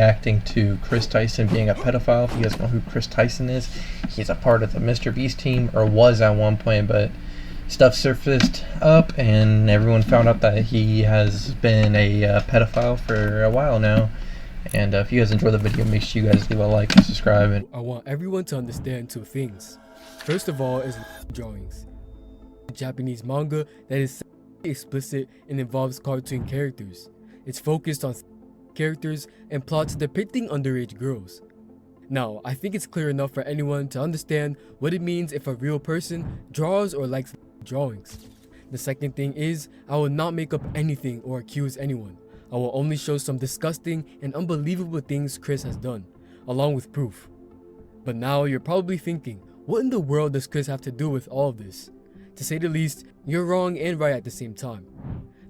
reacting to Kris Tyson being a pedophile. If you guys know who Kris Tyson is, he's a part of the Mr. Beast team, or was at one point, but stuff surfaced up and everyone found out that he has been a pedophile for a while now. And if you guys enjoy the video, make sure you guys leave a like and subscribe. And I want everyone to understand two things. First of all is drawings. Japanese manga that is explicit and involves cartoon characters. It's focused on characters and plots depicting underage girls. Now, I think it's clear enough for anyone to understand what it means if a real person draws or likes drawings. The second thing is, I will not make up anything or accuse anyone. I will only show some disgusting and unbelievable things Kris has done, along with proof. But now you're probably thinking, what in the world does Kris have to do with all of this? To say the least, you're wrong and right at the same time.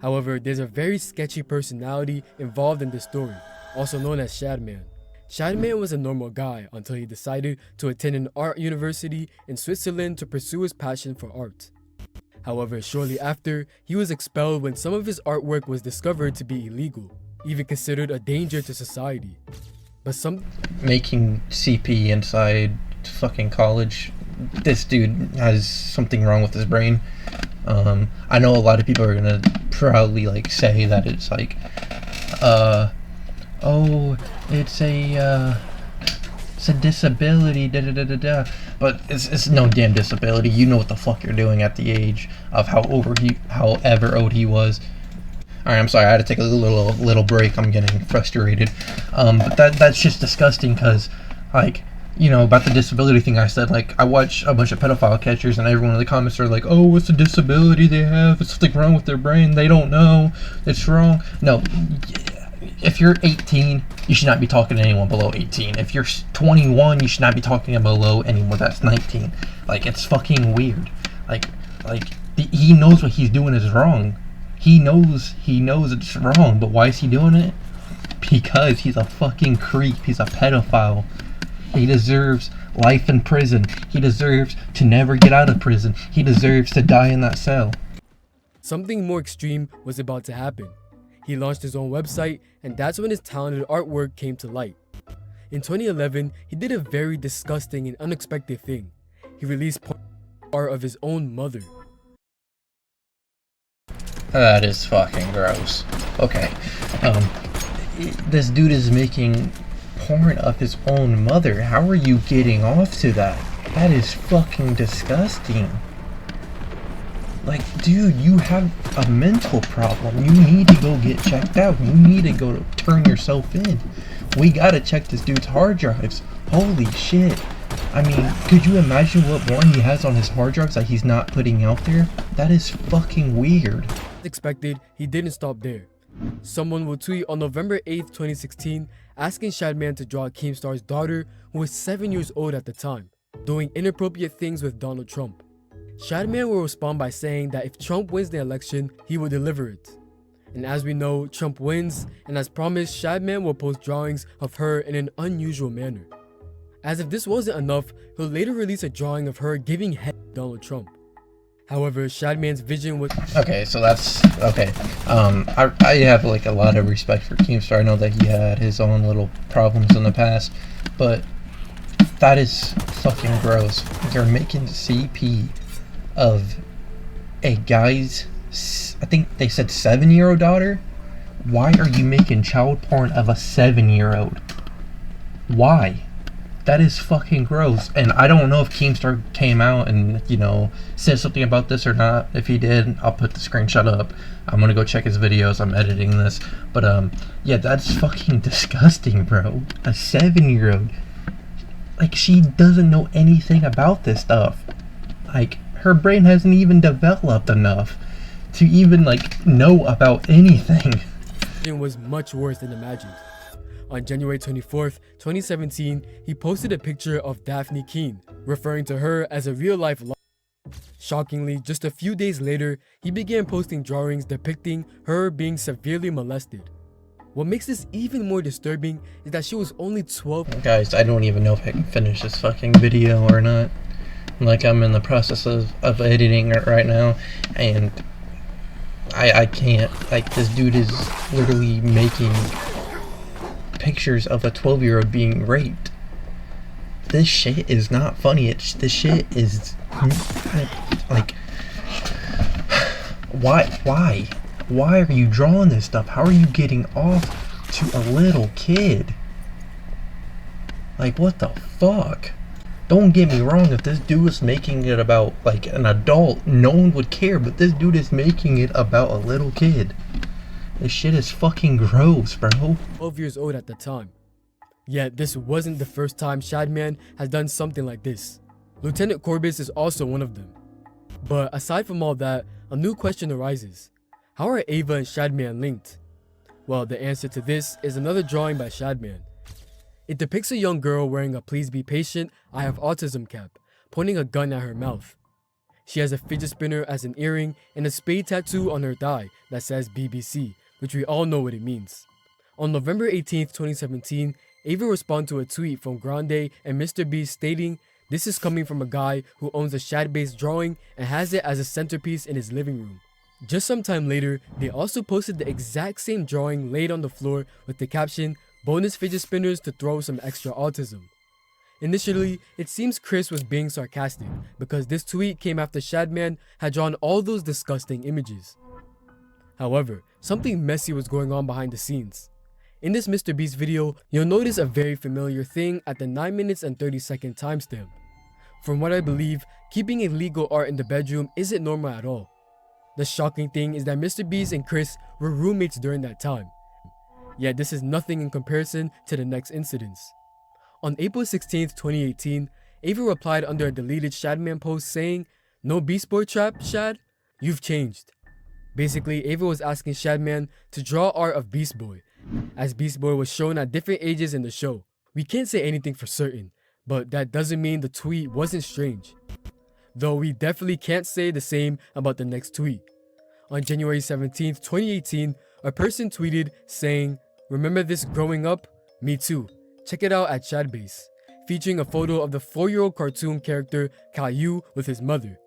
However, there's a very sketchy personality involved in this story, also known as Shadman. Shadman was a normal guy until he decided to attend an art university in Switzerland to pursue his passion for art. However, shortly after, he was expelled when some of his artwork was discovered to be illegal, even considered a danger to society. But making CP inside fucking college, this dude has something wrong with his brain. I know a lot of people are gonna proudly say that it's oh, it's a disability, but it's no damn disability. You know what the fuck you're doing at the age of however old he was. Alright, I'm sorry, I had to take a little break. I'm getting frustrated. But that's just disgusting, because about the disability thing, I said, I watch a bunch of pedophile catchers and everyone in the comments are like, oh, what's the disability they have? It's something wrong with their brain. They don't know. It's wrong. No, if you're 18, you should not be talking to anyone below 18. If you're 21, you should not be talking to below anyone that's 19. It's fucking weird. He knows what he's doing is wrong. He knows it's wrong, but why is he doing it? Because he's a fucking creep. He's a pedophile. He deserves life in prison. He deserves to never get out of prison. He deserves to die in that cell. Something more extreme was about to happen. He launched his own website, and that's when his talented artwork came to light. In 2011, he did a very disgusting and unexpected thing. He released art of his own mother. That is fucking gross. Okay. This dude is making porn of his own mother. How are you getting off to that? That is fucking disgusting. Dude, you have a mental problem. You need to go get checked out. You need to go turn yourself in. We gotta check this dude's hard drives. Holy shit. I mean, could you imagine what porn he has on his hard drives that he's not putting out there? That is fucking weird. As expected, he didn't stop there. Someone will tweet on November 8th, 2016, asking Shadman to draw Keemstar's daughter, who was 7 years old at the time, doing inappropriate things with Donald Trump. Shadman will respond by saying that if Trump wins the election, he will deliver it. And as we know, Trump wins, and as promised, Shadman will post drawings of her in an unusual manner. As if this wasn't enough, he'll later release a drawing of her giving head to Donald Trump. However, Shadman's vision was... Okay, so that's... Okay. I have a lot of respect for Keemstar. I know that he had his own little problems in the past, but that is fucking gross. You're making CP of a guy's, I think they said 7-year-old daughter? Why are you making child porn of a 7-year-old? Why? That is fucking gross. And I don't know if Keemstar came out and, said something about this or not. If he did, I'll put the screenshot up. I'm gonna go check his videos. I'm editing this. But, yeah, that's fucking disgusting, bro. A 7-year-old. She doesn't know anything about this stuff. Her brain hasn't even developed enough to even, know about anything. It was much worse than imagined. On January 24th, 2017, he posted a picture of Daphne Keene, referring to her as a real-life life. Shockingly, just a few days later, he began posting drawings depicting her being severely molested. What makes this even more disturbing is that she was only 12. Guys, I don't even know if I can finish this fucking video or not. I'm in the process of editing it right now, and I can't. This dude is literally making pictures of a 12-year-old being raped. This shit is not funny. This shit is like, why are you drawing this stuff? How are you getting off to a little kid? Like, what the fuck? Don't get me wrong, if this dude was making it about like an adult, no one would care, but this dude is making it about a little kid. This shit is fucking gross, bro. 12 years old at the time. Yet this wasn't the first time Shadman has done something like this. Lieutenant Corbis is also one of them. But aside from all that, a new question arises. How are Ava and Shadman linked? Well, the answer to this is another drawing by Shadman. It depicts a young girl wearing a "Please be patient, I have autism" cap, pointing a gun at her mouth. She has a fidget spinner as an earring and a spade tattoo on her thigh that says BBC, which we all know what it means. On November 18th, 2017, Ava responded to a tweet from Grande and Mr. Beast stating, "This is coming from a guy who owns a Shad-based drawing and has it as a centerpiece in his living room." Just some time later, they also posted the exact same drawing laid on the floor with the caption, "Bonus fidget spinners to throw some extra autism." Initially, it seems Kris was being sarcastic because this tweet came after Shadman had drawn all those disgusting images. However, something messy was going on behind the scenes. In this Mr. Beast video, you'll notice a very familiar thing at the 9 minutes and 30-second timestamp. From what I believe, keeping illegal art in the bedroom isn't normal at all. The shocking thing is that Mr. Beast and Kris were roommates during that time. Yet this is nothing in comparison to the next incidents. On April 16th, 2018, Ava replied under a deleted Shadman post saying, "No Beast Boy trap, Shad? You've changed." Basically, Ava was asking Shadman to draw art of Beast Boy, as Beast Boy was shown at different ages in the show. We can't say anything for certain, but that doesn't mean the tweet wasn't strange. Though we definitely can't say the same about the next tweet. On January 17th, 2018, a person tweeted saying, "Remember this growing up? Me too. Check it out at Shadbase," featuring a photo of the 4-year-old cartoon character Caillou with his mother.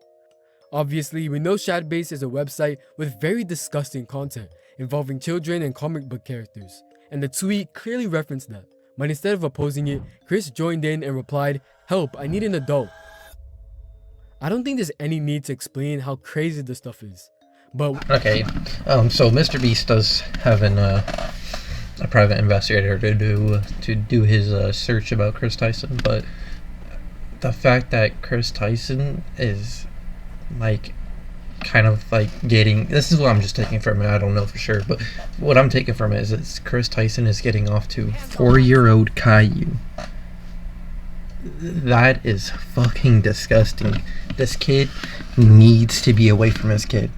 Obviously, we know Shadbase is a website with very disgusting content involving children and comic book characters, and the tweet clearly referenced that. But instead of opposing it, Kris joined in and replied, "Help, I need an adult." I don't think there's any need to explain how crazy this stuff is, but Okay, so Mr. Beast does have a private investigator to do his search about Kris Tyson, but the fact that Kris Tyson is like kind of like getting, this is what I'm just taking from it, I don't know for sure, but what I'm taking from it is that Kris Tyson is getting off to 4-year-old Caillou. That is fucking disgusting. This kid needs to be away from his kid.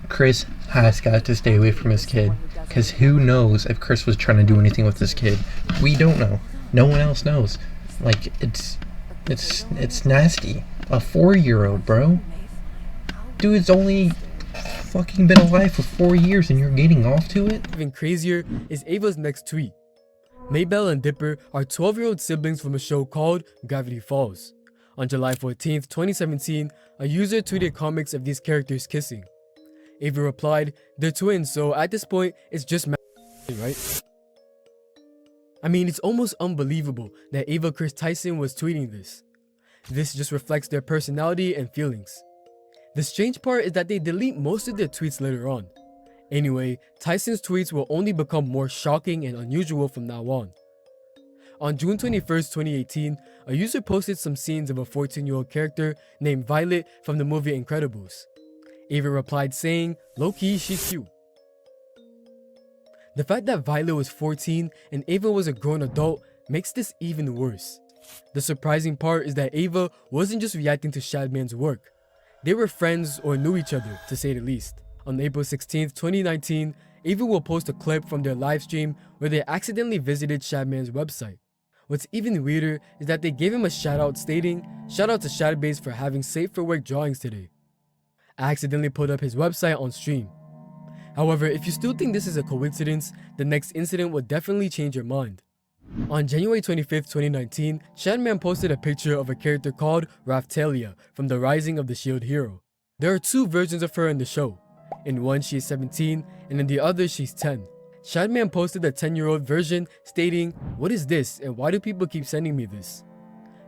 Kris has got to stay away from his kid, because who knows if Kris was trying to do anything with this kid. We don't know. No one else knows. Like, it's nasty. A 4-year-old, bro. Dude's only fucking been alive for 4 years and you're getting off to it? even crazier is Ava's next tweet. Maybelle and Dipper are 12-year-old siblings from a show called Gravity Falls. On July 14th, 2017, a user tweeted comics of these characters kissing. Ava replied, "They're twins, so at this point, it's just right?" I mean, it's almost unbelievable that Ava Kris Tyson was tweeting this. This just reflects their personality and feelings. The strange part is that they delete most of their tweets later on. Anyway, Tyson's tweets will only become more shocking and unusual from now on. On June 21st, 2018, a user posted some scenes of a 14-year-old character named Violet from the movie Incredibles. Ava replied saying, "Low-key, she's cute." The fact that Violet was 14 and Ava was a grown adult makes this even worse. The surprising part is that Ava wasn't just reacting to Shadman's work. They were friends or knew each other, to say the least. On April 16th, 2019, Ava will post a clip from their livestream where they accidentally visited Shadman's website. What's even weirder is that they gave him a shoutout stating, "Shout out to Shadbase for having safe for work drawings today." I accidentally put up his website on stream. However, if you still think this is a coincidence, the next incident will definitely change your mind. On January 25th, 2019, Shadman posted a picture of a character called Raftalia from The Rising of the Shield Hero. There are two versions of her in the show. In one, she is 17, and in the other, she's 10. Shadman posted a 10-year-old version stating, "What is this and why do people keep sending me this?"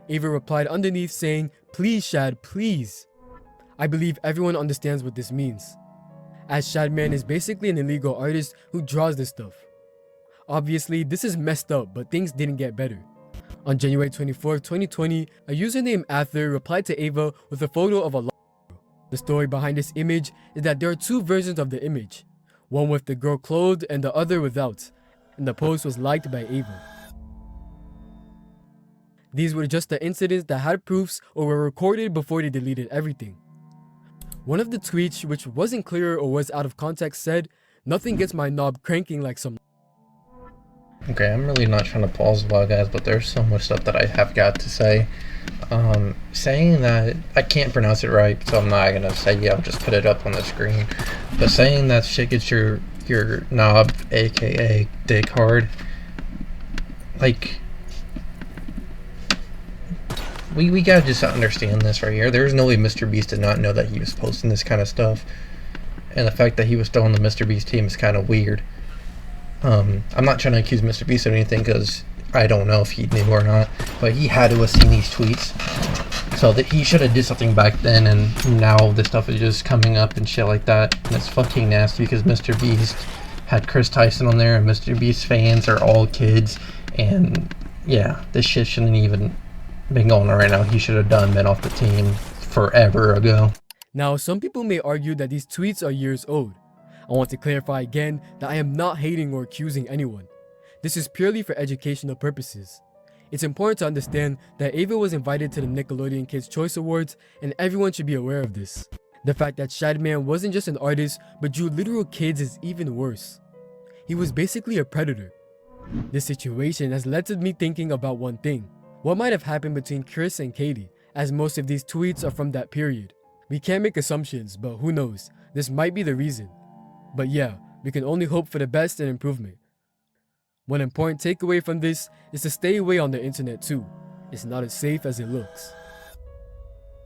Ava replied underneath saying, "Please Shad, please." I believe everyone understands what this means, as Shadman is basically an illegal artist who draws this stuff. Obviously, this is messed up, but things didn't get better. On January 24, 2020, a user named Ather replied to Ava with a photo of a girl. The story behind this image is that there are two versions of the image, one with the girl clothed and the other without, and the post was liked by Ava. These were just the incidents that had proofs or were recorded before they deleted everything. One of the tweets, which wasn't clear or was out of context, said, "Nothing gets my knob cranking like some." Okay, I'm really not trying to pause a lot, guys, but there's so much stuff that I have got to say. Saying that, I can't pronounce it right, so I'm not gonna say it, I'll just put it up on the screen. But saying that shit gets your knob, aka dick hard, like, we gotta just understand this right here. There's no way Mr. Beast did not know that he was posting this kind of stuff. And the fact that he was still on the Mr. Beast team is kind of weird. I'm not trying to accuse Mr. Beast of anything because I don't know if he knew or not, but he had to have seen these tweets. So that he should have did something back then, and now this stuff is just coming up and shit like that. And it's fucking nasty because Mr. Beast had Kris Tyson on there, and Mr. Beast fans are all kids. And yeah, this shit shouldn't even been going on right now. He should have been off the team forever ago. Now, some people may argue that these tweets are years old. I want to clarify again that I am not hating or accusing anyone. This is purely for educational purposes. It's important to understand that Ava was invited to the Nickelodeon Kids' Choice Awards, and everyone should be aware of this. The fact that Shadman wasn't just an artist but drew literal kids is even worse. He was basically a predator. This situation has led to me thinking about one thing. What might have happened between Kris and Katie, as most of these tweets are from that period. We can't make assumptions, but who knows, this might be the reason. But yeah, we can only hope for the best and improvement. One important takeaway from this is to stay away on the internet too. It's not as safe as it looks.